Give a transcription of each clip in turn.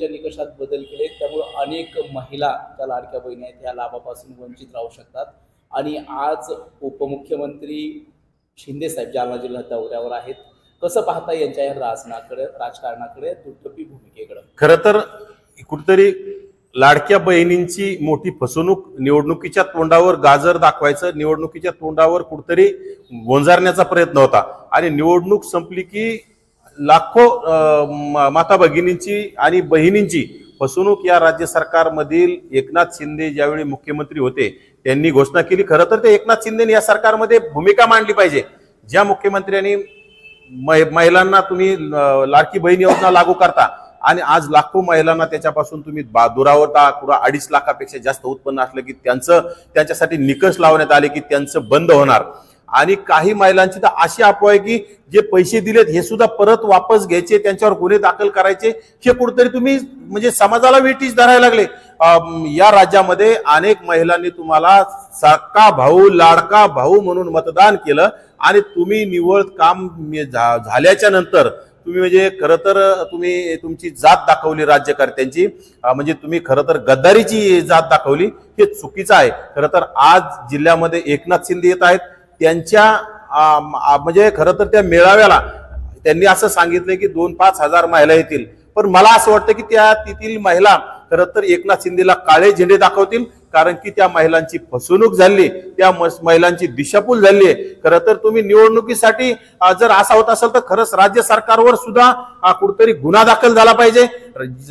बहिणीच्या निकषात बदल केले, त्यामुळे अनेक महिला त्या लाडक्या बहिणी आहेत ह्या लाभापासून वंचित राहू शकतात। आणि आज उपमुख्यमंत्री शिंदे साहेब जालना जिल्ह्यात दौऱ्यावर आहेत। कसं पाहता यांच्या या राजकारणाकडे, दुटप्पी भूमिकेकडे? खरं तर कुठेतरी लाडक्या बहिणींची मोठी फसवणूक, निवडणुकीच्या तोंडावर गाजर दाखवायचं, निवडणुकीच्या तोंडावर कुठेतरी गोंजारण्याचा प्रयत्न होता। आणि निवडणूक संपली की लाखो माता भगिनींची आणि बहिणींची फसवणूक या राज्य सरकारमधील एकनाथ शिंदे ज्यावेळी मुख्यमंत्री होते त्यांनी घोषणा केली। खरं तर ते एकनाथ शिंदेने या सरकारमध्ये भूमिका मांडली पाहिजे। ज्या मुख्यमंत्र्यांनी महिलांना तुम्ही लाडकी बहीण योजना लागू करता आणि आज लाखो महिलांना त्याच्यापासून तुम्ही दुरावता, पुरा 2.5 लाखापेक्षा जास्त उत्पन्न असलं की त्यांच्यासाठी निकष लावण्यात आले की त्यांचं बंद होणार। आणि काही महिलांची तर अशी अफवा आहे की जे पैसे दिलेत हे सुद्धा परत वापस घ्यायचे, त्यांच्यावर गुन्हे दाखल करायचे। हे कुठेतरी तुम्ही म्हणजे समाजाला वेठीस धरायला लागले। या राज्यामध्ये अनेक महिलांनी तुम्हाला सक्का भाऊ, लाडका भाऊ म्हणून मतदान केलं आणि तुम्ही निवड काम झाल्याच्या नंतर तुम्ही म्हणजे खरं तर तुम्ही तुमची जात दाखवली राज्यकर्त्यांची, म्हणजे तुम्ही खरं तर गद्दारीची जात दाखवली। हे चुकीचं आहे। खरं तर आज जिल्ह्यामध्ये एकनाथ शिंदे येत आहेत, त्यांच्या म्हणजे खरं तर त्या मेळाव्याला त्यांनी असं सांगितलं की 2-5 हजार महिला येतील, पण मला असं वाटतं की तिथील महिला खरं तर एकनाथ शिंदेला काळे झेंडे दाखवतील, कारण की त्या महिलांची फसवणूक झाली, त्या महिलांची दिशाभूल झाली आहे। खरं तर तुम्ही निवडणुकीसाठी जर असा होत असेल तर खरंच राज्य सरकारवर सुद्धा कुठेतरी गुन्हा दाखल झाला पाहिजे।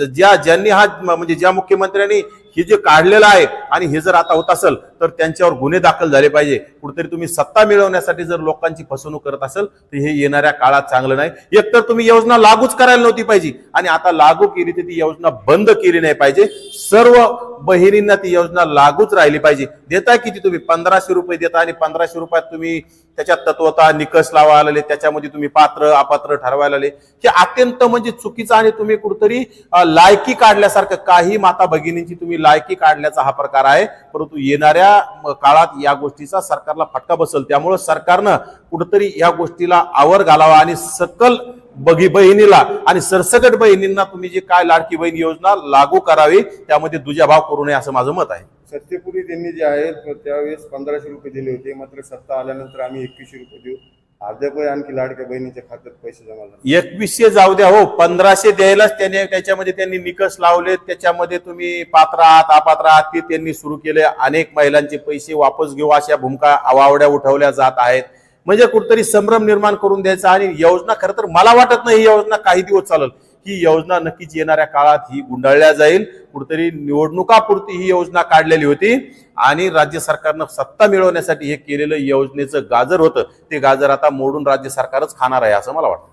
ज्यांनी हा म्हणजे ज्या मुख्यमंत्र्यांनी हे जे काढलेलं आहे आणि हे जर आता होत असेल तर त्यांच्यावर गुन्हे दाखल झाले पाहिजे। कुठेतरी तुम्ही सत्ता मिळवण्यासाठी जर लोकांची फसवणूक करत असेल तर हे येणाऱ्या काळात चांगलं नाही। एकतर तुम्ही योजना लागूच करायला नव्हती पाहिजे आणि आता लागू केली तर ती योजना बंद केली नाही पाहिजे। सर्व बहिणींना ती योजना लागूच राहिली पाहिजे। देताय किती तुम्ही? 1500 रुपये देता आणि 1500 रुपयात तुम्ही त्याच्यात तत्वता निकष लावायला आले, त्याच्यामध्ये तुम्ही पात्र अपात्र ठरवायला आले। हे अत्यंत म्हणजे चुकीचं आणि तुम्ही कुठेतरी लायकी काढल्यासारखं, काही माता भगिनींची तुम्ही लायकी काढल्याचा हा प्रकार आहे। परंतु येणाऱ्या काळात या गोष्टीचा सरकारला फटका बसेल, त्यामुळे सरकारनं कुठेतरी या गोष्टीला आवर घालावा आणि सकल बहिणीला आणि सरसकट बहिणींना तुम्ही जे काय लाडकी बहीण योजना लागू करावी त्यामध्ये दुजाभाव करू नये असं माझं मत आहे। सत्तेपूर्वी त्यांनी जे आहे त्यावेळेस 1500 रुपये दिले होते, मात्र सत्ता आल्यानंतर आम्ही 2100 रुपये देऊ, अद्याप आणखी लाडक्या बहिणीच्या खात्यात पैसे जमा झाले। 2100 जाऊ द्या हो, 1500 द्यायलाच त्याच्यामध्ये त्यांनी निकष लावले, त्याच्यामध्ये तुम्ही पात्र आहात अपात्र आहात ते त्यांनी सुरू केले। अनेक महिलांचे पैसे वापस घेऊ अशा भूमिका आवावड्या उठवल्या जात आहेत। म्हणजे कुठेतरी संभ्रम निर्माण करून द्यायचा आणि योजना खरं तर मला वाटत नाही ही योजना काही दिवस चालेल। ही योजना नक्कीच येणाऱ्या काळात ही गुंडाळल्या जाईल। कुठेतरी निवडणुकापुरती ही योजना काढलेली होती आणि राज्य सरकारनं सत्ता मिळवण्यासाठी हे केलेलं योजनेचं गाजर होतं, ते गाजर आता मोडून राज्य सरकारच खाणार आहे असं मला वाटतं।